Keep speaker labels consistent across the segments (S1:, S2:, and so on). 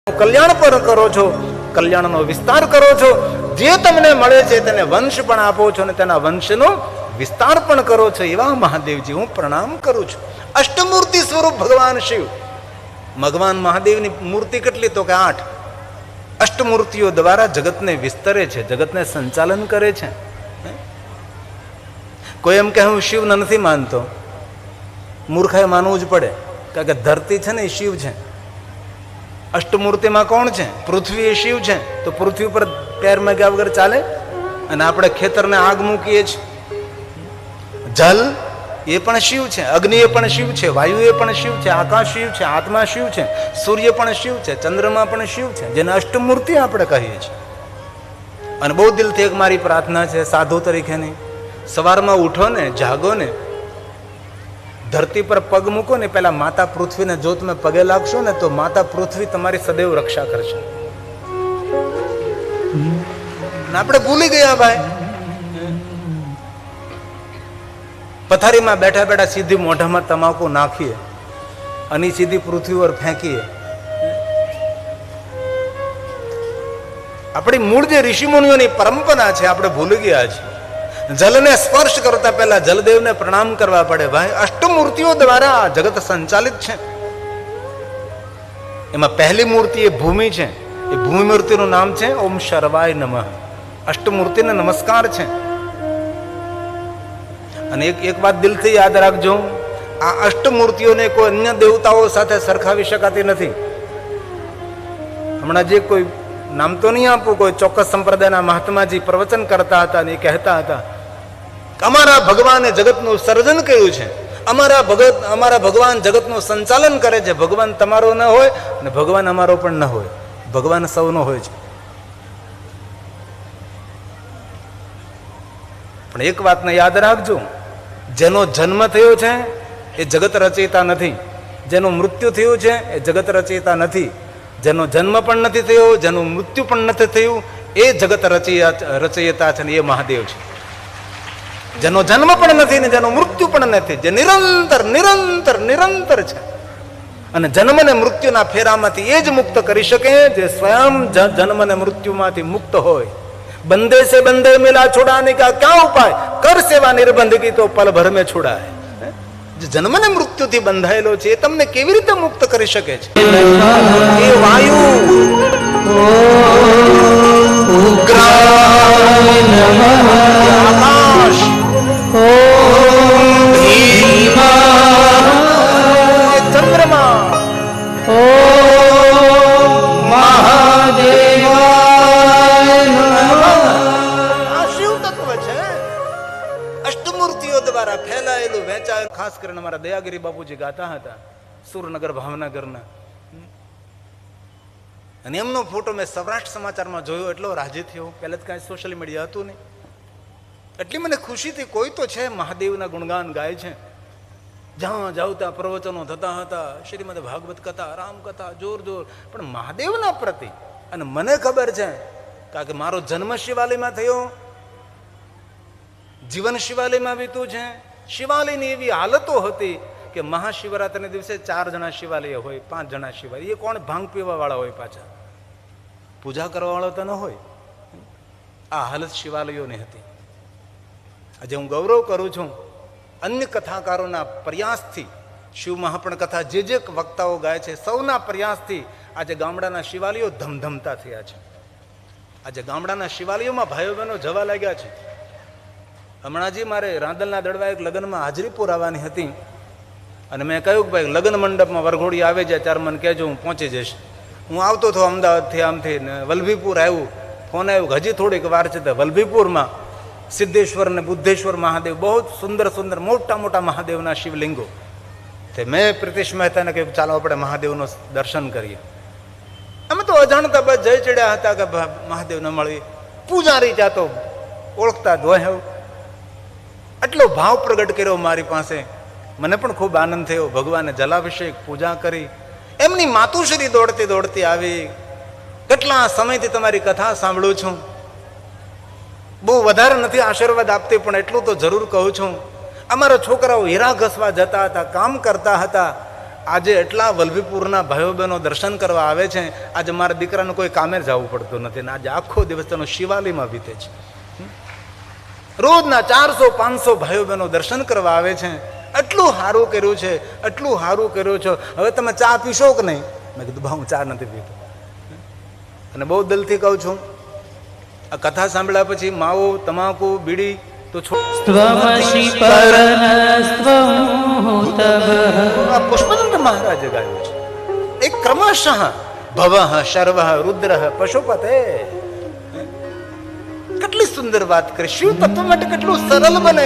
S1: કલ્યાણ પણ કરો છો, કલ્યાણનો વિસ્તાર કરો છો. જે તમને મળે છે તેને વંશ પણ આપો છો અને તેના વંશનો વિસ્તાર પણ કરો છો. એવા મહાદેવજી હું પ્રણામ કરું છું. અષ્ટમૂર્તિ સ્વરૂપ ભગવાન શિવ. ભગવાન મહાદેવની મૂર્તિ કેટલી? તો કે 8. અષ્ટમૂર્તિઓ દ્વારા જગતને વિસ્તરે છે, જગતને સંચાલન કરે છે. કોઈ એમ કે હું શિવને નથી માનતો, મૂર્ખાએ માનવું જ પડે, કારણ કે ધરતી છે ને એ શિવ છે. અષ્ટમૂર્તિમાં કોણ છે? પૃથ્વી એ શિવ છે. તો પૃથ્વી પર પેર માગ્યા વગર ચાલે? અને આપણે ખેતરને આગ મૂકીએ છીએ. જલ એ પણ શિવ છે, અગ્નિ એ પણ શિવ છે, વાયુ એ પણ શિવ છે, આકાશ શિવ છે, આત્મા શિવ છે, સૂર્ય પણ શિવ છે, ચંદ્રમા પણ શિવ છે, જેને અષ્ટમૂર્તિ આપણે કહીએ છીએ. અને બહુ દિલથી એક મારી પ્રાર્થના છે સાધુ તરીકેની, સવારમાં ઉઠો ને, જાગો ને, ધરતી પર પગ મૂકો ને, પેલા માતા પૃથ્વીને જો તમે પગે લાગશો ને તો માતા પૃથ્વી તમારી સદૈવ રક્ષા કરશે. આપણે ભૂલી ગયા ભાઈ. પથારીમાં બેઠા બેઠા સીધી મોઢામાં તમાકુ નાખીએ અને સીધી પૃથ્વી પર ફેંકીએ. આપણી મૂળ જે ઋષિમુનિઓની પરંપરા છે આપણે ભૂલી ગયા છીએ. જલને સ્પર્શ કરતા પહેલા જલદેવને પ્રણામ કરવા પડે. ભાઈ, અષ્ટમૂર્તિઓ દ્વારા આ જગત સંચાલિત છે. એમાં પહેલી મૂર્તિ એ ભૂમિ છે. એ ભૂમિ મૂર્તિનું નામ છે ઓમ શર્વાય નમઃ. અષ્ટમૂર્તિને નમસ્કાર છે. અને એક વાત દિલથી યાદ રાખજો, આ અષ્ટમૂર્તિઓને કોઈ અન્ય દેવતાઓ સાથે સરખાવી શકાતી નથી. હમણાં જે કોઈ નામ તો નહીં આપું, કોઈ ચોક્કસ સંપ્રદાયના મહાત્માજી પ્રવચન કરતા હતા અને એ કહેતા હતા અમારા ભગવાને જગતનું સર્જન કર્યું છે, અમારા ભગવાન જગતનું સંચાલન કરે છે. ભગવાન તમારો ન હોય અને ભગવાન અમારો પણ ન હોય, ભગવાન સૌનો હોય છે. પણ એક વાતને યાદ રાખજો, જેનો જન્મ થયો છે એ જગત રચયિતા નથી, જેનું મૃત્યુ થયું છે એ જગત રચયિતા નથી, જેનો જન્મ પણ નથી થયો, જેનું મૃત્યુ પણ નથી થયું એ જગત રચયિતા છે ને એ મહાદેવ છે. જેનો જન્મ પણ નથી ને જેનું મૃત્યુ પણ નથી, જે નિરંતર નિરંતર નિરંતર છે અને જન્મ ને મૃત્યુના ફેરામાંથી એ જ મુક્ત કરી શકે જે સ્વયં જન્મ ને મૃત્યુમાંથી મુક્ત હોય. બંધે સે બંધે મિલા છોડાને કા ક્યાં ઉપાય, કર સેવા નિર્બંધ કી તો પલ ભર મેં છોડાય. જે જન્મ ને મૃત્યુથી બંધાયેલો છે એ તમને કેવી રીતે મુક્ત કરી શકે છે? એ વાયુ આકાશ ચંદ્રમા ફેલાયેલું વેચાયેલું. ખાસ કરીને અમારા દયાગીરી બાપુજી ગાતા હતા સુરનગર ભાવનગરના, અને એમનો ફોટો મેં સૌરાષ્ટ્ર સમાચારમાં જોયો. એટલો રાજી થયો. પહેલા તો કાંઈ સોશિયલ મીડિયા હતું નહીં. એટલી મને ખુશી થઈ, કોઈ તો છે મહાદેવના ગુણગાન ગાય છે. જ્યાં જાવ ત્યાં પ્રવચનો થતા હતા, શ્રીમદ ભાગવત કથા, રામ કથા, જોર જોર. પણ મહાદેવના પ્રતિ, અને મને ખબર છે કારણ કે મારો જન્મ શિવાલયમાં થયો, જીવન શિવાલયમાં વીતું છે. શિવાલયની એવી હાલતો હતી કે મહાશિવરાત્રિના દિવસે 4 જણા શિવાલય હોય, 5 જણા શિવાલય. એ કોણ? ભાંગ પીવા વાળા હોય, પાછા પૂજા કરવા વાળો તો ન હોય. આ હાલત શિવાલયોની હતી. આજે હું ગૌરવ કરું છું અન્ય કથાકારોના પ્રયાસથી, શિવ મહાપણ કથા જે વક્તાઓ ગાય છે સૌના પ્રયાસથી આજે ગામડાના શિવાલયો ધમધમતા થયા છે. આજે ગામડાના શિવાલયોમાં ભાઈઓ બહેનો જવા લાગ્યા છે. હમણાંજી મારે રાંદલના દડવા એક લગ્નમાં હાજરી પુરાવાની હતી અને મેં કહ્યું કે ભાઈ લગ્ન મંડપમાં વરઘોડી આવે જાય ત્યારે મને કહેજો, હું પહોંચી જઈશ. હું આવતો હતો અમદાવાદથી આમથી ને વલ્લભીપુર આવ્યું, ફોન આવ્યું હજી થોડીક વાર છે. વલ્લભીપુરમાં સિદ્ધેશ્વર ને બુદ્ધેશ્વર મહાદેવ, બહુ સુંદર સુંદર મોટા મોટા મહાદેવના શિવલિંગો. તે મેં પ્રિતેશ મહેતાને કહ્યું ચાલો આપણે મહાદેવનું દર્શન કરીએ. અમે તો અજાણતા બસ જઈ ચડ્યા હતા કે મહાદેવને મળી. પૂજારી ત્યાં તો ઓળખતા દોહ્યો, એટલો ભાવ પ્રગટ કર્યો મારી પાસે. મને પણ ખૂબ આનંદ થયો. ભગવાને જલાભિષેક, પૂજા કરી. એમની માતુશ્રી દોડતી દોડતી આવી, કેટલા સમયથી તમારી કથા સાંભળું છું, બહુ વધારે નથી આશીર્વાદ આપતી પણ એટલું તો જરૂર કહું છું. અમારા છોકરાઓ હીરા ઘસવા જતા હતા, કામ કરતા હતા, આજે એટલા વલ્લભીપુરના ભાઈઓ બહેનો દર્શન કરવા આવે છે. આજે મારા દીકરાને કોઈ કામે જવું પડતું નથી ને આજે આખો દિવસ તેનો શિવાલયમાં વીતે છે. રોજના 400-500 ભાઈઓ બહેનો દર્શન કરવા આવે છે. એટલું સારું કર્યું છે, એટલું સારું કર્યું છે. હવે તમે ચા પીશો કે નહીં? મેં કીધું બા હું ચા નથી પીતો. અને બહુ દિલથી કહું છું, આ કથા સાંભળ્યા પછી માવો, તમાકુ, બીડી તો પુષ્પદંત મહારાજે ગાયું છે. એક ક્રમશઃ ભવઃ શર્વઃ રુદ્રઃ પશુપતે. કેટલી સુંદર વાત કરી. શિવ તત્વ માટે કેટલું સરળ બને.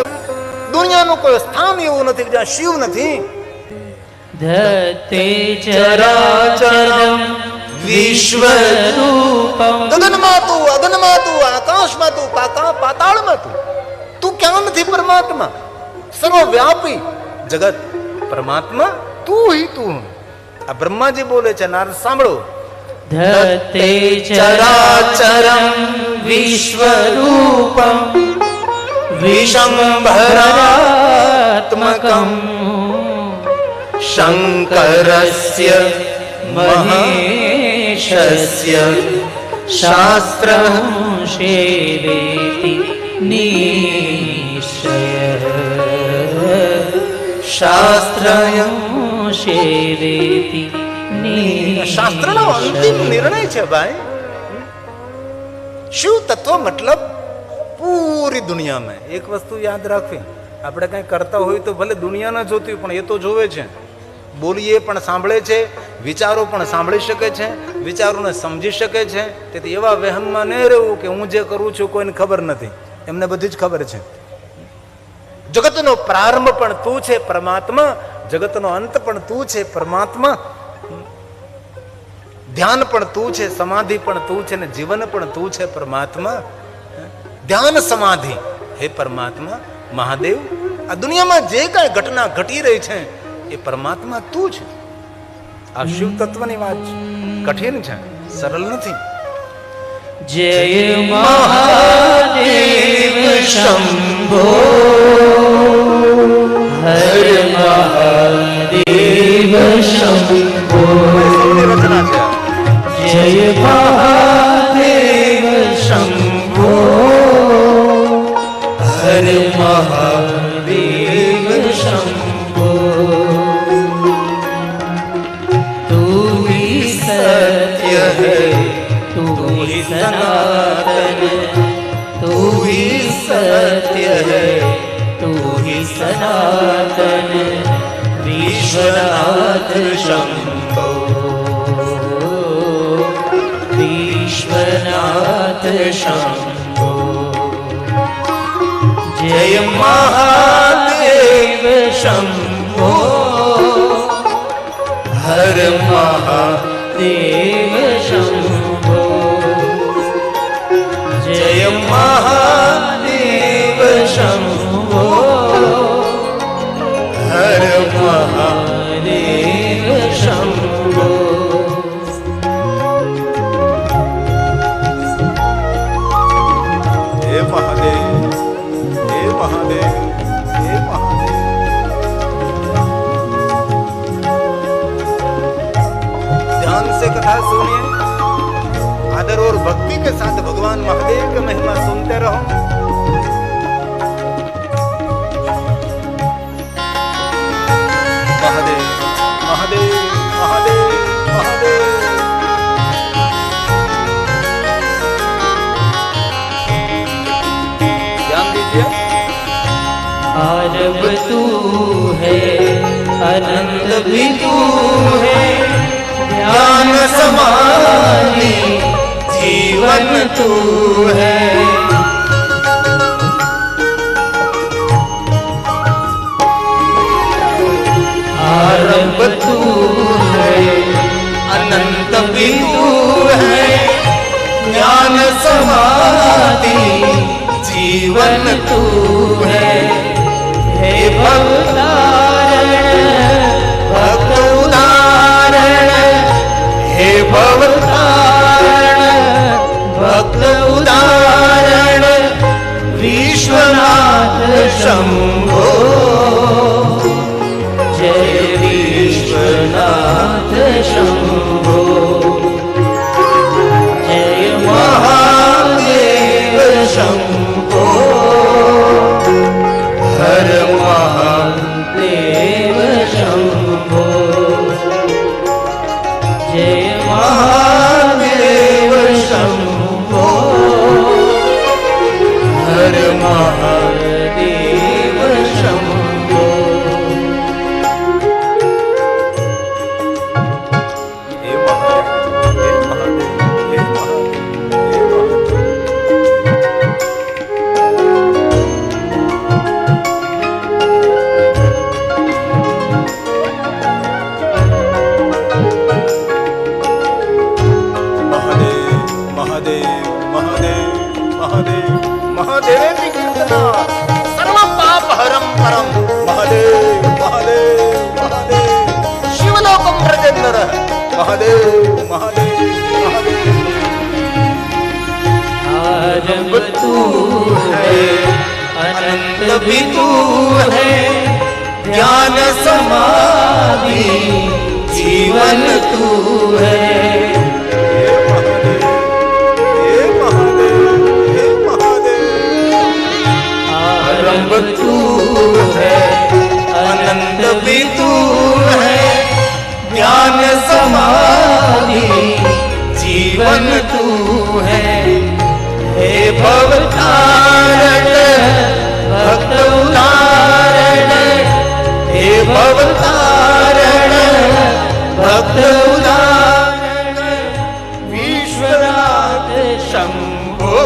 S1: દુનિયાનું કોઈ સ્થાન એવું નથી જ્યાં શિવ નથી.
S2: ધતે ચરાચરમ વિશ્વરૂપમ.
S1: ગગનમાં તું, અગનમાં તું, આકાશમાં તું, પાતાળમાં તું. તું ક્યાં નથી પરમાત્મા? સર્વવ્યાપી જગત પરમાત્મા તું હી તું. આ બ્રહ્માજી બોલે છે, નારદ સાંભળો.
S2: ધતે ચરાચરમ વિશ્વરૂપમ વિશ્વંભરાત્મકમ શંકરસ્ય મહેશસ્ય શાસ્ત્રં શેવેતિ નિશ્ચયઃ શાસ્ત્રં શેવેતિ.
S1: શાસ્ત્રનો અંતિમ નિર્ણય છે ભાઈ. શિવ તત્વ મતલબ પૂરી દુનિયામાં. એક વસ્તુ યાદ રાખવી, આપણે કંઈ કરતા હોય તો ભલે દુનિયા ન જોતી પણ એ તો જોવે છે. બોલીએ પણ સાંભળે છે, વિચારો પણ સાંભળી શકે છે, વિચારોને સમજી શકે છે. તેથી એવા વહેમમાં ન રહેવું કે હું જે કરું છું કોઈને ખબર નથી. એમને બધી જ ખબર છે. જગતનો પ્રારંભ પણ તું છે પરમાત્મા, જગતનો અંત પણ તું છે પરમાત્મા. ધ્યાન પણ તું છે, સમાધિ પણ તું છે, ને જીવન પણ તું છે પરમાત્મા. ધ્યાન સમાધિ હે પરમાત્મા મહાદેવ. આ દુનિયામાં જે કાંઈ ઘટના ઘટી રહી છે એ પરમાત્મા તું છે. આ શિવ તત્વની વાત છે. કઠિન છે, સરળ નથી.
S2: જય મહાદેવ શંભો હર મહાદેવ શંભો.
S1: રચના છે.
S2: જય મહાદેવ શંભો હર મહાદેવ શંભો. તું ही सत्य है, तू ही सनातन, तू ही सत्य है, तू ही सनातन. विश्वनाथ शंभो विश्वनाथ शंभो. जय महादेव शंभो हर महादेव शंभो. जय महादेव शंभो हर महादेव शंभो.
S1: हे महादेव, हे महादेव, हे महादेव. ध्यान से कथा सुनिए, आदर और भक्ति के साथ भगवान महादेव की महिमा सुनते रहो. महादेव महादेव महादेव महादेव. ध्यान दीजिए.
S2: आरब तू है, अनंत भी तू है, ध्यान समाधि जीवन तू है. आरब तू है, अनंत भी तू है, ज्ञान समाधि जीवन तू है. हे भवतारण भक्त उदाहरण, हे भवतारण भक्त उदाहरण. विश्वनाथ शंभो जय विश्वनाथ શંભો જય મહાદેવ શંભો હર મહાદેવ શંભો જય મહાદેવ શંભો હર મહાદેવ શંભો
S1: હે મહાદેવ, હે મહાદેવ, હે મહાદેવ, હે મહાદેવ. મહાદેવ, મહાદેવ, મહાદેવ, મહાદેવ, મહાદેવની કીર્તના સર્વ પાપ હરમ પરમ. મહાદેવ, મહાદેવ, મહાદેવ, શિવલોકમ પ્રજેન્દ્ર. મહાદેવ, મહાદેવ, મહાદેવ.
S2: आरंभ तू है अनंत भी तू है ज्ञान समाधि जीवन तू है
S1: હે મહાદેવ, હે મહાદેવ.
S2: आरंभ तू है अनंत भी तू है ज्ञान समाधि जीवन तू है हे भवतारण भक्त उदाहरण हे भवतारण भक्त उदाहरण विश्वनाथ शंभो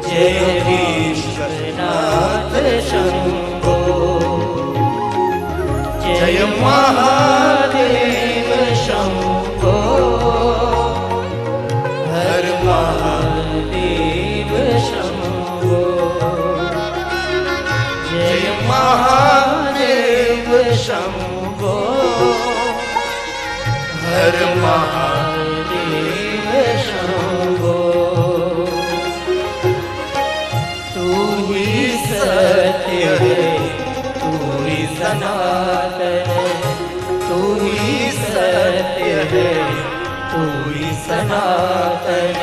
S2: जय विश्वनाथ शंभो जय महादेव शंभो हर महादेव शंभो जय महादेव शंभो हर महादेव शंभो तू ही सत्य है तू ही सनातन तू ही सत्य है तू ही सनातन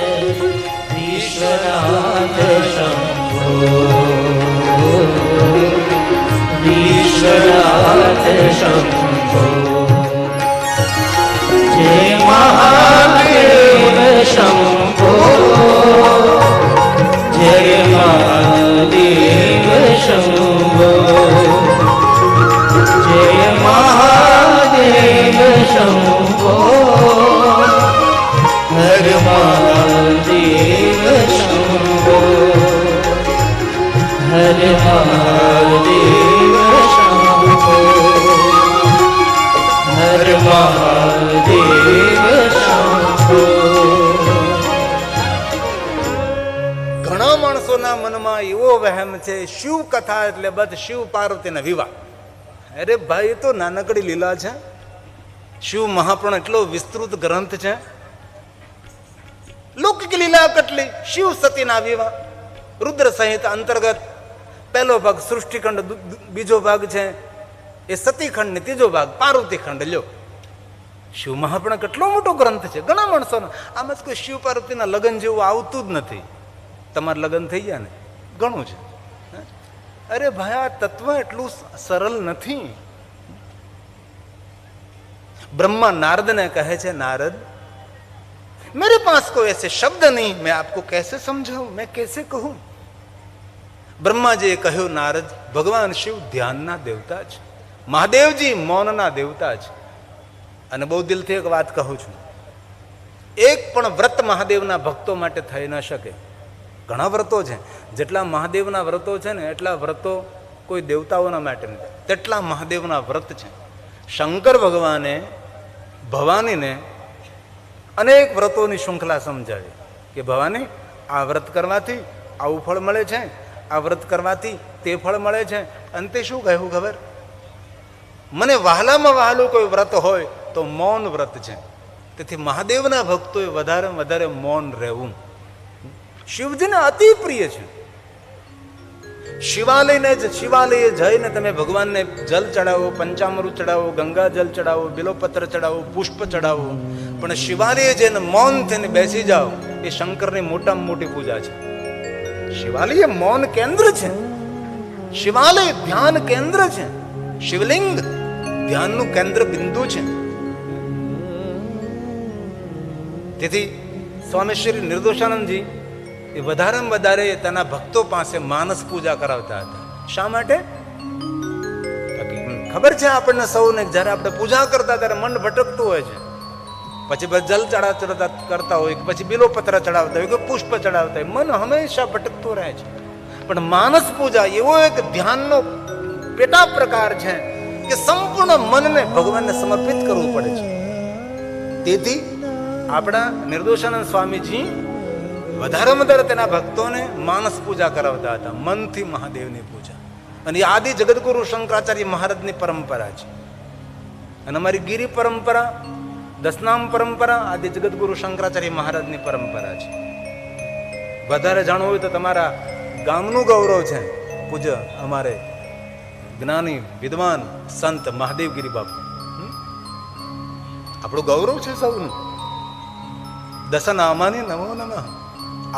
S2: विश्वनाथ शंभो विश्वनाथ शंभो जय महादेव शंभो जय महादेव शंभो जय महादेव शंभो हर महादेव शंभो हर महादेव शंभो हर महादेव शंभो
S1: ઘણા માણસોના મનમાં એવો વહેમ છે શિવ કથા એટલે બસ શિવ પાર્વતીના વિવાહ. અરે ભાઈ, એ તો નાનકડી લીલા છે. શિવ મહાપુરાણ એટલો વિસ્તૃત ગ્રંથ છે. લૌકિક લીલા કેટલી. શિવ સતીના વિવાહ રુદ્ર સંહિતા અંતર્ગત પહેલો ભાગ સૃષ્ટિખંડ, બીજો ભાગ છે એ સતીખંડ ને ત્રીજો ભાગ પાર્વતી ખંડ. લ્યો, શિવ મહાપુરાણ કેટલો મોટો ગ્રંથ છે. ઘણા માણસોનો આમ જ કોઈ શિવ પાર્વતીના લગ્ન જેવું આવતું જ નથી. તમારે લગ્ન થઈ ગયા ને ઘણું છે. અરે ભાઈ, આ તત્વ એટલું સરળ નથી. ब्रह्मा नारद ने कहे छे, नारद मेरे पास कोई ऐसे शब्द नहीं, मैं आपको कैसे समझाऊं, मैं कैसे कहूं. બ્રહ્માજીએ કહ્યું, નારદ, ભગવાન શિવ ધ્યાનના દેવતા છે, મહાદેવજી મૌનના દેવતા છે. અને બહુ દિલથી એક વાત કહું છું, એક પણ વ્રત મહાદેવના ભક્તો માટે થઈ ન શકે. ઘણા વ્રતો છે, જેટલા મહાદેવના વ્રતો છે ને એટલા વ્રતો કોઈ દેવતાઓના માટે નથી, તેટલા મહાદેવના વ્રત છે. શંકર ભગવાને ભવાનીને અનેક વ્રતોની શૃંખલા સમજાવી કે ભવાની, આ વ્રત કરવાથી આવું ફળ મળે છે, આ વ્રત કરવાથી તે ફળ મળે છે. અંતે શું કહ્યું ખબર? મને વહાલામાં વહાલું કોઈ વ્રત હોય તો મૌન વ્રત છે. તેથી મહાદેવના ભક્તોએ વધારે વધારે મૌન રહેવું શિવજીને અતિ પ્રિય છે. શિવાલયે જઈને તમે ભગવાનને જલ ચડાવો, પંચામૃત ચડાવો, ગંગા જલ ચડાવો, બિલોપત્ર ચડાવો, પુષ્પ ચડાવો, પણ શિવાલયે જઈને મૌન થઈને બેસી જાઓ, એ શંકરની મોટામાં મોટી પૂજા છે. શિવાલય મૌન કેન્દ્ર છે, શિવાલય ધ્યાન કેન્દ્ર છે, શિવલિંગ ધ્યાનનું કેન્દ્ર બિંદુ છે. તેથી સ્વામી શ્રી નિર્દોષાનંદજી એ વધારેમાં વધારે તેના ભક્તો પાસે માનસ પૂજા કરાવતા હતા. શા માટે? ખબર છે આપણને સૌને, જ્યારે આપણે પૂજા કરતા ત્યારે મન ભટકતું હોય છે. પછી જલ ચડાવતા કરતા હોય, પછી બિલોપત્ર ચડાવતા હોય, કે પુષ્પ ચડાવતા હોય, મન હંમેશા ભટકતું રહે છે. પણ માનસ પૂજા એવો એક ધ્યાનનો પેટા પ્રકાર છે કે સંપૂર્ણ મનને ભગવાનને સમર્પિત કરવું પડે છે. તેથી આપણા નિર્દોષાનંદ સ્વામીજી વધારેમાં વધારે તેના ભક્તોને માનસ પૂજા કરાવતા હતા, મનથી મહાદેવની પૂજા. અને એ આદિ જગદગુરુ શંકરાચાર્ય મહારાજની પરંપરા છે. અને અમારી ગિરી પરંપરા, દસનામ પરંપરા આદિ જગદગુરુ શંકરાચાર્ય મહારાજની પરંપરા છે. વધારે જાણવું હોય તો તમારા ગામનું ગૌરવ છે પૂજ્ય અમારે જ્ઞાની વિદ્વાન સંત મહાદેવગીરી બાપુ. આપણું ગૌરવ છે સૌનું. દસનામાની નમો નમઃ.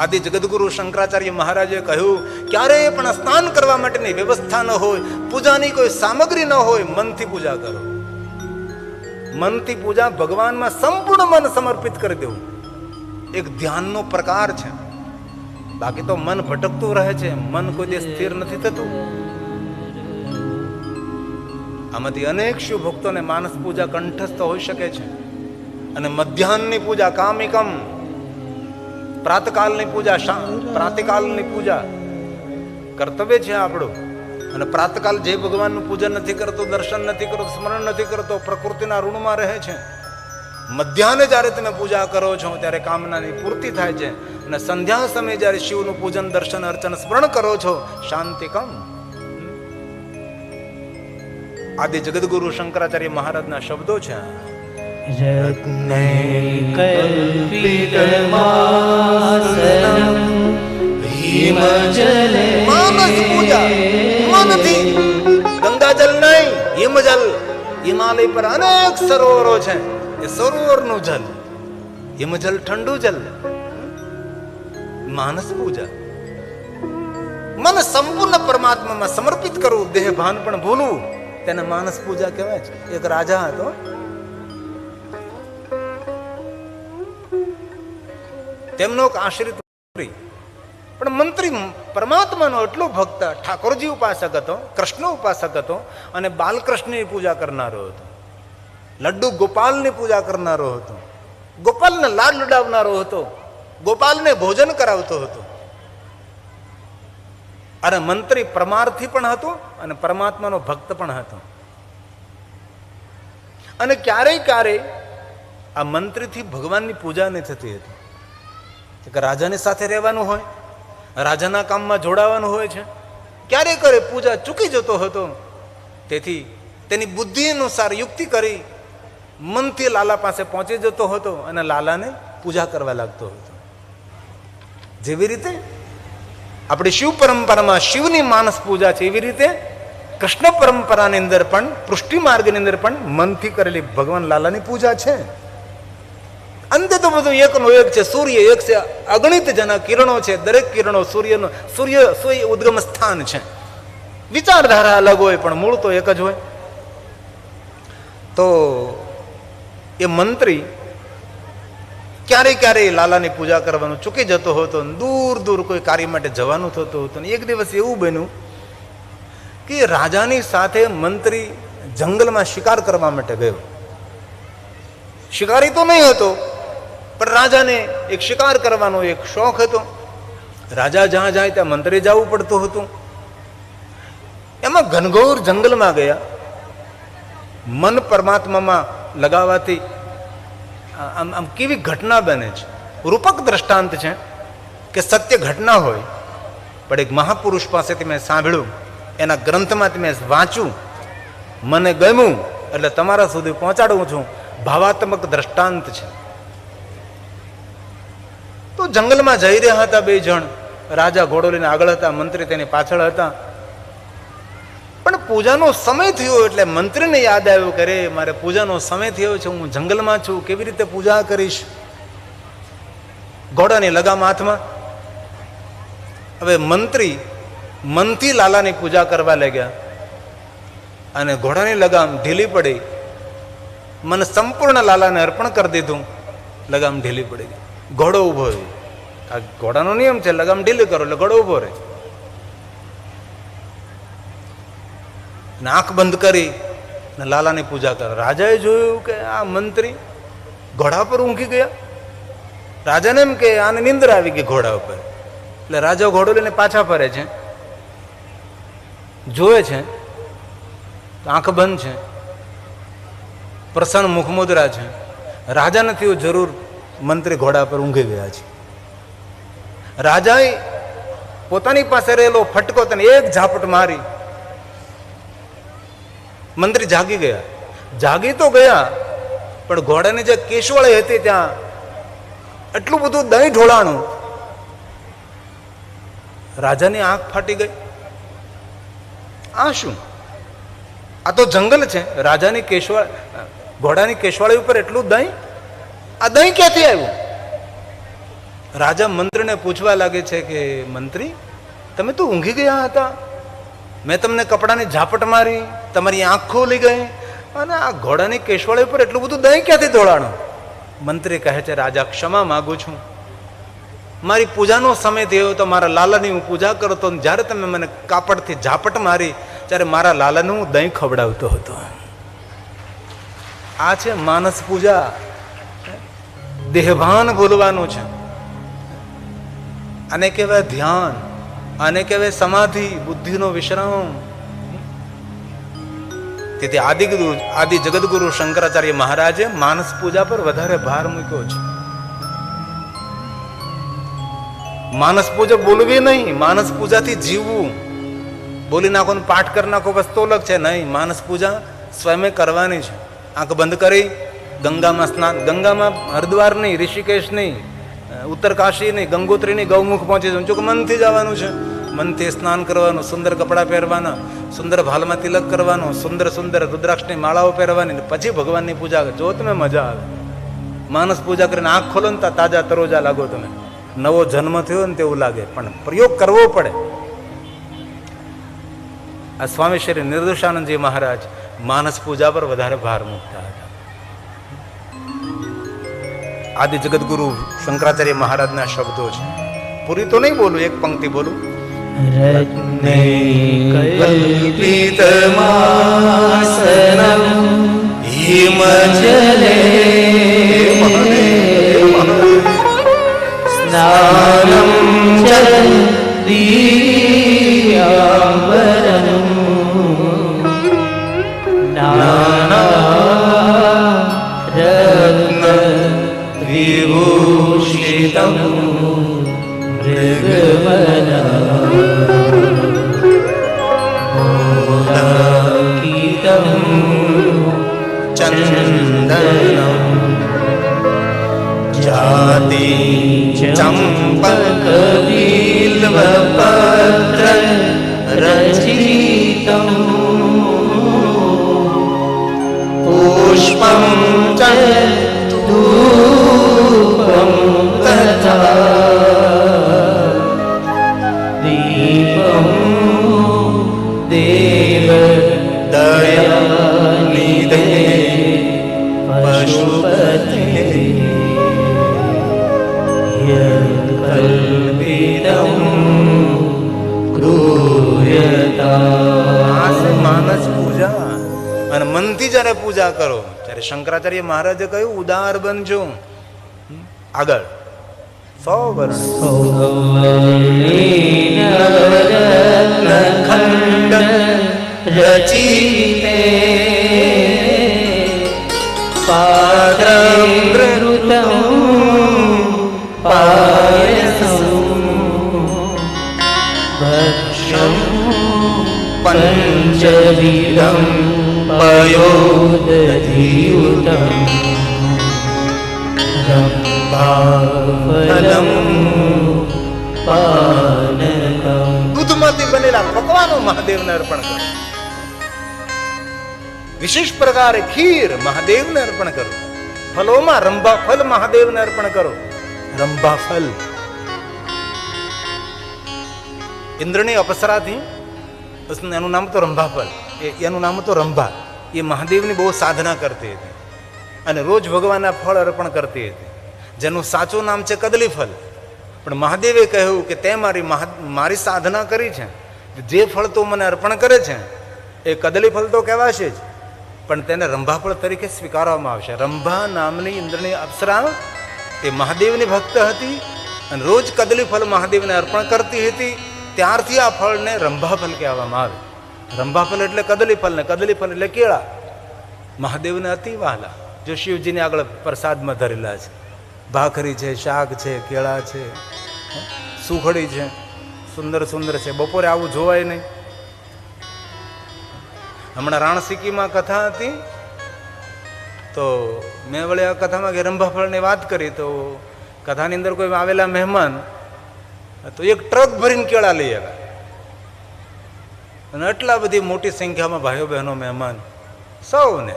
S1: આદિ જગદગુરુ શંકરાચાર્ય મહારાજે કહ્યું, ક્યારેય પણ સ્નાન કરવા માટેની વ્યવસ્થા ન હોય, પૂજાની કોઈ સામગ્રી ન હોય, મનથી પૂજા કરો. મનથી પૂજા, ભગવાનમાં સંપૂર્ણ મન સમર્પિત કરી દેવું, એક ધ્યાનનો પ્રકાર છે. બાકી તો મન ભટકતું રહે છે, મન કોઈ દિવસ સ્થિર નથી થતું. આમાંથી અનેક શિવ ભક્તોને માનસ પૂજા કંઠસ્થ હોઈ શકે છે. અને મધ્યાહનની પૂજા, કામિકમ, પ્રાતકાલની પૂજા, પ્રાતકાલની પૂજા કર્તવ્ય છે આપણું. અને પ્રાતકાલ જે ભગવાનનું પૂજન નથી કરતો, દર્શન નથી કરતો, સ્મરણ નથી કરતો, પ્રકૃતિના ઋણમાં રહે છે. મધ્યાહને જ્યારે તમે પૂજા કરો છો ત્યારે કામનાની પૂર્તિ થાય છે. અને સંધ્યા સમયે જ્યારે શિવનું પૂજન, દર્શન, અર્ચન, સ્મરણ કરો છો, શાંતિકમ. આદિ જગદગુરુ શંકરાચાર્ય મહારાજના શબ્દો છે. માનસ પૂજા મનથી, ગંગાજલ નહીં, હિમજલ. હિમાલય પર અનેક સરોવરો છે, એ સરોવરનું જલ, હિમજલ ઠંડુ જલ. માનસ પૂજા, મન સંપૂર્ણ પરમાત્મામાં સમર્પિત કરવું, દેહ ભાન પણ ભૂલવું, તેને માનસ પૂજા કહેવાય છે. એક રાજા હતો, તેમનો એક આશ્રિત મંત્રી, પણ મંત્રી પરમાત્માનો એટલો ભક્ત, ઠાકોરજી ઉપાસક હતો, કૃષ્ણ ઉપાસક હતો, અને બાલકૃષ્ણની પૂજા કરનારો હતો, લડ્ડુ ગોપાલની પૂજા કરનારો હતો, ગોપાલને લાડ લડાવનારો હતો, ગોપાલને ભોજન કરાવતો હતો. અને મંત્રી પરમાર્થી પણ હતો અને પરમાત્માનો ભક્ત પણ હતો. અને ક્યારેય ક્યારેય આ મંત્રીથી ભગવાનની પૂજા નહીં થતી હતી. કે રાજાની સાથે રહેવાનું હોય, રાજાના કામમાં જોડાવાનું હોય છે, ક્યારેય ક્યારે પૂજા ચૂકી જતો હતો. તેથી તેની બુદ્ધિ અનુસાર યુક્તિ કરી મનથી લાલા પાસે પહોંચી જતો હતો અને લાલાને પૂજા કરવા લાગતો હતો. જેવી રીતે આપણી શિવ પરંપરામાં શિવની માનસ પૂજા છે, એવી રીતે કૃષ્ણ પરંપરાની અંદર પણ, પૃષ્ટિ માર્ગની અંદર પણ મનથી કરેલી ભગવાન લાલાની પૂજા છે. અંતે તો બધું એકનો એક છે. સૂર્ય એક છે, અગણિત જેના કિરણો છે, દરેક કિરણો સૂર્યનો, સૂર્ય ઉદ્ગમ સ્થાન છે. વિચારધારા અલગ હોય પણ મૂળ તો એક જ હોય. તો એ મંત્રી ક્યારેય ક્યારેય લાલાની પૂજા કરવાનું ચૂકી જતો હતો, દૂર દૂર કોઈ કાર્ય માટે જવાનું થતું હતું. એક દિવસ એવું બન્યું કે રાજાની સાથે મંત્રી જંગલમાં શિકાર કરવા માટે ગયો. શિકારી તો નહીં હતો, પણ રાજાને એક શિકાર કરવાનો એક શોખ હતો. રાજા જ્યાં જાય ત્યાં મંત્રી જવું પડતું હતું. એમાં ઘનઘોર જંગલમાં ગયા. મન પરમાત્મામાં લગાવવાથી આમ કેવી ઘટના બને છે. રૂપક દ્રષ્ટાંત છે કે સત્ય ઘટના હોય, પણ એક મહાપુરુષ પાસેથી મેં સાંભળ્યું, એના ગ્રંથમાંથી મેં વાંચ્યું, મને ગમ્યું, એટલે તમારા સુધી પહોંચાડું છું. ભાવાત્મક દ્રષ્ટાંત છે. તો જંગલમાં જઈ રહ્યા હતા બે જણ. રાજા ઘોડો લઈને આગળ હતા, મંત્રી તેની પાછળ હતા. પણ પૂજાનો સમય થયો એટલે મંત્રીને યાદ આવ્યું કે અરે મારે પૂજાનો સમય થયો છે, હું જંગલમાં છું, કેવી રીતે પૂજા કરીશ? ઘોડાની લગામ હાથમાં. હવે મંત્રી મનથી લાલાની પૂજા કરવા લાગ્યા અને ઘોડાની લગામ ઢીલી પડી. મન સંપૂર્ણ લાલાને અર્પણ કરી દીધું, લગામ ઢીલી પડી ગઈ. ઘોડો ઊભો રહ્યો. આ ઘોડાનો નિયમ છે, લગામ ઢીલી કરો એટલે ઘોડો ઊભો રહે. આંખ બંધ કરી ને લાલાની પૂજા કરે. રાજાએ જોયું કે આ મંત્રી ઘોડા પર ઊંઘી ગયા. રાજાને એમ કે આને નિંદ્રા આવી ગઈ ઘોડા ઉપર. એટલે રાજા ઘોડો લઈને પાછા ફરે છે, જોવે છે તો આંખ બંધ છે, પ્રસન્ન મુખમુદ્રા છે. રાજા નથી જરૂર મંત્રી ઘોડા પર ઊંઘી ગયા છે. રાજાએ પોતાની પાસે રહેલો ફટકો તને એક ઝાપટ મારી. મંત્રી જાગી ગયા. જાગી તો ગયા પણ ઘોડાની જે કેશવાળી હતી ત્યાં એટલું બધું દહીં ઢોળાણું, રાજાની આંખ ફાટી ગઈ. આ શું? આ તો જંગલ છે. રાજાની ઘોડાની કેશવાળી ઉપર એટલું દહીં? આ દહીં ક્યાંથી આવ્યું? રાજા મંત્રીને પૂછવા લાગે છે કે મંત્રી, તમે તો ઊંઘી ગયા હતા, મેં તમને કપડાની ઝાપટ મારી, તમારી આંખ ખોલી ગઈ અને આ ઘોડાની કેશવાળી ઉપર એટલું બધું દહીં ક્યાંથી ઢોળાણું? મંત્રી કહે છે રાજા ક્ષમા માગું છું, મારી પૂજાનો સમય થયો તો મારા લાલાની હું પૂજા કરતો, જ્યારે તમે મને કાપડથી ઝાપટ મારી ત્યારે મારા લાલાને હું દહીં ખવડાવતો હતો. આ છે માનસ પૂજા. દેહભાન ભૂલવાનું છે. આને કહેવાય ધ્યાન, આને કહેવાય સમાધિ, બુદ્ધિનો વિશ્રામ. તેથી આદિ જગદગુરુ શંકરાચાર્ય મહારાજે માનસ પૂજા પર વધારે ભાર મૂક્યો છે. માનસ પૂજા બોલવી નહીં, માનસ પૂજાથી જીવવું. બોલી નાખો ને પાઠ કરી નાખો બસ તો અલગ છે. નહીં, માનસ પૂજા સ્વયં કરવાની છે. આંખ બંધ કરી ગંગામાં સ્નાન, ગંગામાં હરિદ્વાર નહીં, ઋષિકેશ નહીં, ઉત્તરકાશી નહીં, ગંગોત્રી નહીં, ગૌમુખ પહોંચી જવાનું. જો મનથી જવાનું છે, મનથી સ્નાન કરવાનું, સુંદર કપડાં પહેરવાના, સુંદર ભાલમાં તિલક કરવાનો, સુંદર સુંદર રુદ્રાક્ષની માળાઓ પહેરવાની, પછી ભગવાનની પૂજા જો તમે મજા આવે. માનસ પૂજા કરીને આંખ ખોલો ને તાજા તરોજા લાગો. તમે નવો જન્મ થયો ને તેવું લાગે, પણ પ્રયોગ કરવો પડે. આ સ્વામી શ્રી નિર્દોષાનંદજી મહારાજ માનસ પૂજા પર વધારે ભાર મૂકતા હતા. આદિ જગદગુરુ શંકરાચાર્ય મહારાજના શબ્દો છે. પૂરી તો નહીં બોલું, એક પંક્તિ બોલું.
S2: રત્ને કલ્પિત માસનમ હિમજલે સ્નાનમ ચંદ્રિયાંબરમ નાનારત્ન વિભૂષિતમ મૃગવનમોદકિતમ ચંદનમ જાતિ ચંપકબિલ્વપત્ર રચિતમ પુષ્પમ ચ ધૂપમ તથા દીપમ દેવ દયાનિધે પશુપતે કલ્પિતમ ક્રૂયતા.
S1: માનસ પૂજા. અને મનથી જયારે પૂજા કરો ત્યારે શંકરાચાર્ય મહારાજે કહ્યું ઉદાર બનજો. આગળ 100 વર્ષ
S2: ખંડ રચિતે પાદ્રમૃતમ પાયસમ ભક્ષમ પંચવિધમ પયોદધિયુતમ રંભાફલમ પાનકમ.
S1: દૂધમાંથી બનેલા પકવાનો મહાદેવને અર્પણ કરો. વિશેષ પ્રકારે ખીર મહાદેવને અર્પણ કરો. ફલોમાં રંભા ફલ મહાદેવને અર્પણ કરો. રંભા ફલ ઇન્દ્રની અપ્સરાથી એનું નામ તો રંભા ફલ, એનું નામ તો રંભા. એ મહાદેવની બહુ સાધના કરતી હતી અને રોજ ભગવાનના ફળ અર્પણ કરતી હતી, જેનું સાચું નામ છે કદલી ફલ. પણ મહાદેવે કહ્યું કે તે મારી સાધના કરી છે, જે ફળ તું મને અર્પણ કરે છે એ કદલી ફળ તો કહેવાશે જ, પણ તેને રંભાફળ તરીકે સ્વીકારવામાં આવશે. રંભા નામની ઇન્દ્રની અપ્સરા એ મહાદેવની ભક્ત હતી અને રોજ કદલી ફળ મહાદેવને અર્પણ કરતી હતી. ત્યારથી આ ફળને રંભાફળ કહેવામાં આવે. રંભાફળ એટલે કદલી ફળ ને કદલી ફળ એટલે કેળા. મહાદેવને અતિ વહાલા. જો શિવજીને આગળ પ્રસાદમાં ધરેલા છે, ભાખરી છે, શાક છે, કેળા છે, સુખડી છે, સુંદર સુંદર છે. બપોરે આવું જોવાય નહીં. હમણાં રાણસીકીમાં કથા હતી તો મેં વળી આ કથામાં કે રંભાફળની વાત કરી તો કથાની અંદર કોઈ આવેલા મહેમાન તો એક ટ્રક ભરીને કેળા લઈ આવ્યા અને આટલા બધી મોટી સંખ્યામાં ભાઈઓ બહેનો મહેમાન સૌને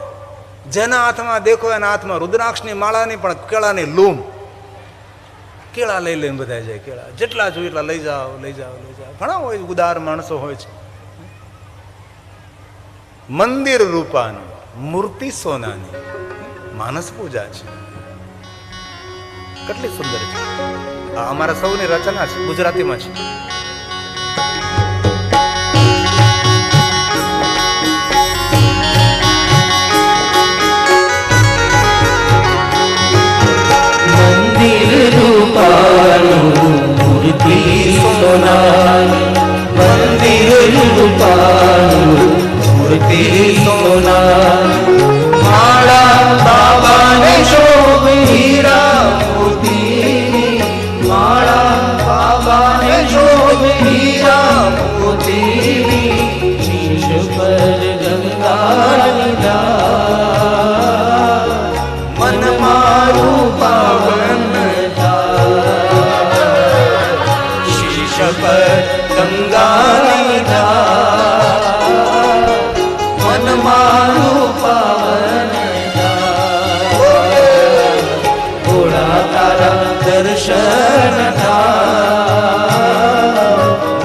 S1: જેના હાથમાં દેખો એના હાથમાં રુદ્રાક્ષની માળાની પણ કેળાની લૂમ. કેળા લઈ લઈને બધા જાય. કેળા જેટલા જોઈએ એટલા લઈ જાઓ લઈ જાઓ લઈ જાઓ. ઘણા હોય ઉદાર માણસો હોય છે. મંદિર રૂપાનું, મૂર્તિ સોનાની, માનસ પૂજા છે. કેટલી સુંદર છે. આ અમારા સૌની રચના છે, ગુજરાતીમાં છે.
S2: મંદિર રૂપાનું, મૂર્તિ સોનાની, મંદિર રૂપાનું, મૂર્તિ સોનાની, માળા બાબાને શોભે હીરા મોતીની, માળા બાબાને શોભે હીરા મોતીની, શીશ પર ગંગાની ધાર, મન મારું પાવન થાય, શીશ પર ગંગાની ધાર, મન મારું પાવન થાય, ભોળા તારા દર્શન થાય,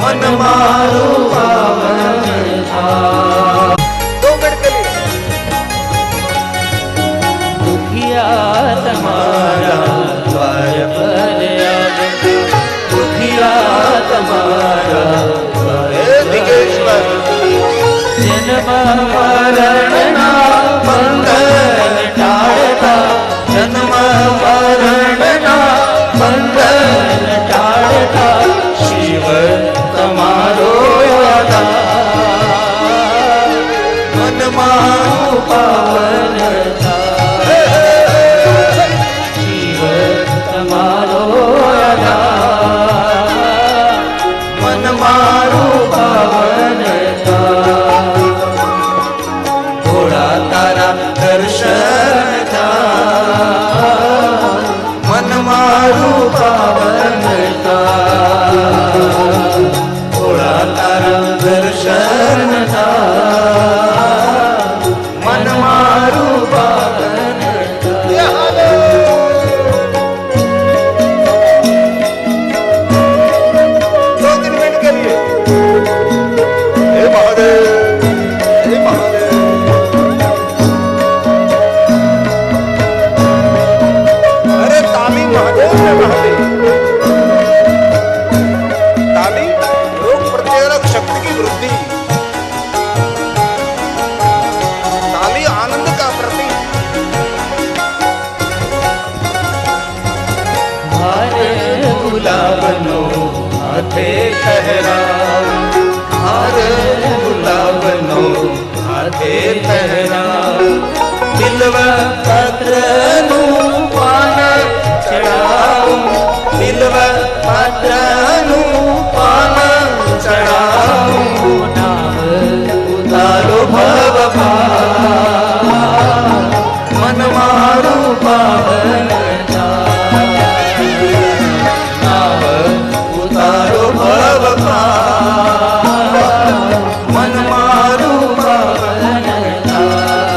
S2: મન મારું પાવન થાય. દુખિયા તમારા દ્વાર પર આવે, દુખિયા તમારા દ્વાર જન્મ મરણના બંધન ટાળતા, જન્મ મરણના બંધન ટાળતા, શિવ તમારો આધાર, મન મારું પાવન થાય, શિવ તમારો આધાર, મન મારું પાવન થાય, ભોળા તારા દર્શન થાય, મન મારું પાવન થાય, ભોળા તારા દર્શન થાય, મન મારું પાવન થાય. ગુલાબનો હાથે પહેરાવ, હાર ગુલાબનો હાથે પહેરાવ, બિલ્વ પત્રનું પાન ચડાવું, બિલ્વ પત્રનું પાન ચડાવું, નામ ઉતારો ભવ ભાર, મન મારું પાવન થાય, ઉતારો ભવ ભાર, મન મારું પાવન થાય,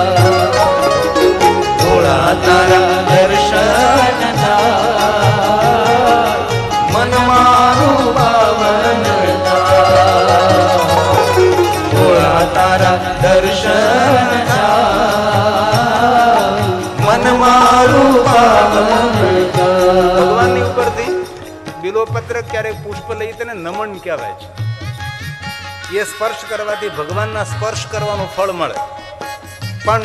S1: બિલોપત્ર ક્યારેક પુષ્પ લઈ તેને નમન કહેવાય છે. એ સ્પર્શ કરવાથી ભગવાનના સ્પર્શ કરવાનું ફળ મળે. પણ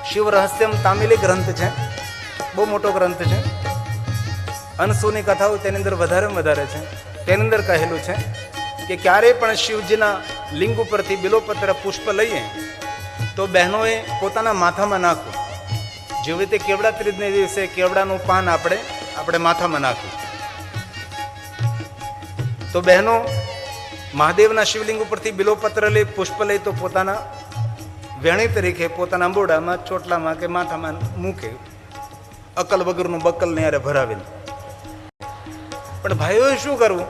S1: શિવ રહસ્યમ તામિલી ગ્રંથ છે, બહુ મોટો ગ્રંથ છે. અનસુની કથાઓ તેની અંદર વધારે છે. તેની અંદર કહેલું છે કે ક્યારે પણ શિવજીના લિંગ ઉપરથી બિલોપત્ર પુષ્પ લઈએ તો બહેનોએ પોતાના માથામાં નાખવું. જેવી રીતે કેવડા ત્રીજને દિવસે કેવડાનું પાન આપણે માથામાં નાખ્યું. તો બહેનો મહાદેવના શિવલિંગ ઉપરથી બિલોપત્ર લઈ પુષ્પ લઈ તો પોતાના વેણી તરીકે પોતાના અંબોડામાં, ચોટલામાં કે માથામાં મૂકે, અકલ વગરનું બકલ ને યારે ભરાવીને. પણ ભાઈઓએ શું કરવું?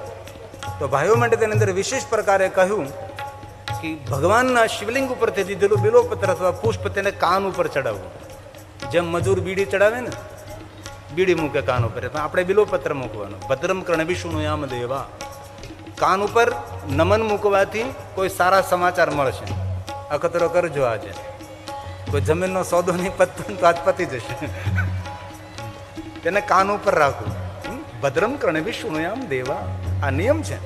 S1: તો ભાઈઓ માટે તેની અંદર વિશેષ પ્રકારે કહ્યું કે ભગવાનના શિવલિંગ ઉપરથી દીધેલું બિલોપત્ર અથવા પુષ્પ તેને કાન ઉપર ચડાવવું. જેમ મજૂર બીડી ચડાવે ને, બીડી મૂકે કાન ઉપર, આપણે બિલોપત્ર મૂકવાનું. ભદ્રમ કર્ણ વિષ્ણુ યામ દેવા. કાન ઉપર નમન મૂકવાથી કોઈ સારા સમાચાર મળશે. અખતરો કરજો આજે. કોઈ જમીનનો સોદો નહીં પતતો તો આજ પતી જશે. તેને કાન ઉપર રાખવું. ભદ્રમ કર્ણ વિષ્ણુ યામ દેવા, આ નિયમ છે.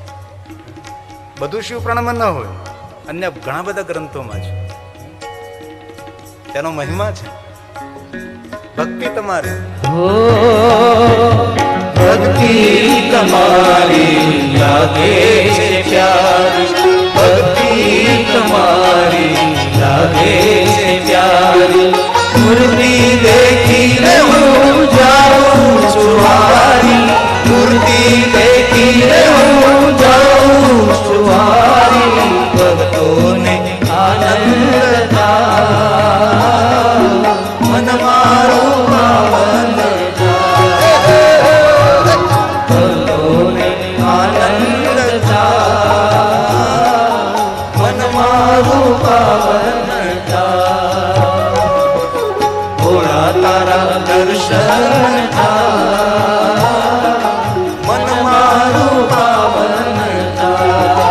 S1: બધું શિવ પુરાણમાં ન હોય, અન્ય ઘણા બધા ગ્રંથોમાં છે. તેનો મહિમા છે. ભક્તિ તમારી,
S2: ભક્તિ તમારી લાગે છે પ્યારી, ભક્તિ તમારી લાગે છે પ્યારી. મૂર્તિ દેખીને હું જાઉં છું હારી, મૂર્તિ દેખીને હું જાઉં છું હારી. ભક્તોને આનંદ થાય, મન મારું પાવન થાય. ભક્તોને આનંદ થાય, મન મારું પાવન થાય. ભોળા તારા દર્શન થાય, મન મારું પાવન થાય.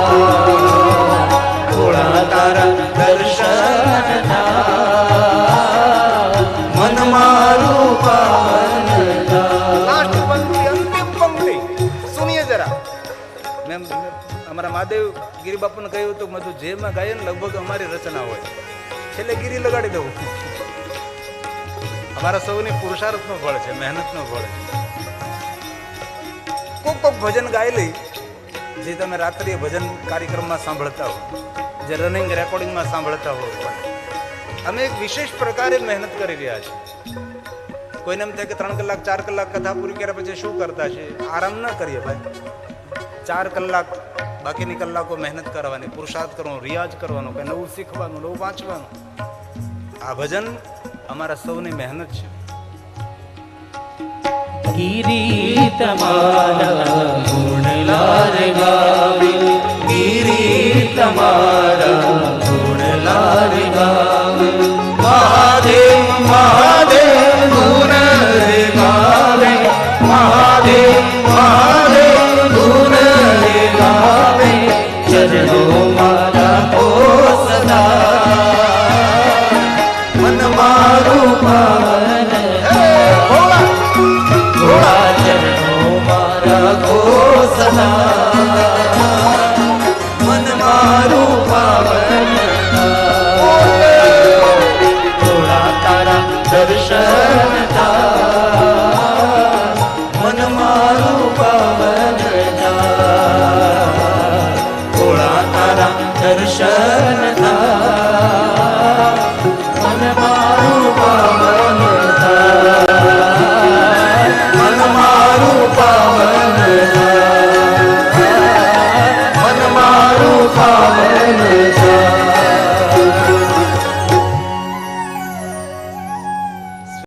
S2: ભોળા તારા દર્શન થાય, મન મારું પાવન થાય.
S1: લાસ્ટ પંક્તિ, અંતિમ પંક્તિ સુનિએ જરા. મેં અમારા મહાદેવ ગિરી બાપુને કહ્યું હતું, બધું જેમાં ગાય ને લગભગ અમારી રચના હોય, છેલ્લે ગિરી લગાડી દઉં. અમારા સૌની પુરુષાર્થનો ફળ છે, મહેનતનો ફળ છે. કોક ભજન ગાઈ લઈ જે તમે રાત્રિએ ભજન કાર્યક્રમમાં સાંભળતા હો, જે રનિંગ રેકોર્ડિંગમાં સાંભળતા હો. અમે એક વિશેષ પ્રકારે મહેનત કરી રહ્યા છીએ. કોઈને એમ થાય કે 3 કલાક 4 કલાક કથા પૂરી કર્યા પછી શું કરતા છે? આરામ ન કરીએ ભાઈ. 4 કલાક બાકીની કલાકો મહેનત કરવાની, પુરુષાર્થ કરવાનો, રિયાઝ કરવાનો, કંઈ નવું શીખવાનું, નવું વાંચવાનું. આ ભજન અમારા સૌની મહેનત છે.
S2: ગિરી તમારા ગુણલાર ગાવે, ગિરી તમારા ગુણલાર ગાવે. મહાદેવ મહાદેવ ગુણ રે ગાવે, મહાદેવ મહાદેવ ગુણ રે ગાવે. ચરણો મારા કો સદા, મન મારું પાવન ભોળા ચરણો મારા કો સદા, મન મારું પાવન. ભોળા તારા દર્શન થાય, મન મારું પાવન થાય. ભોળા તારા દર્શન થાય,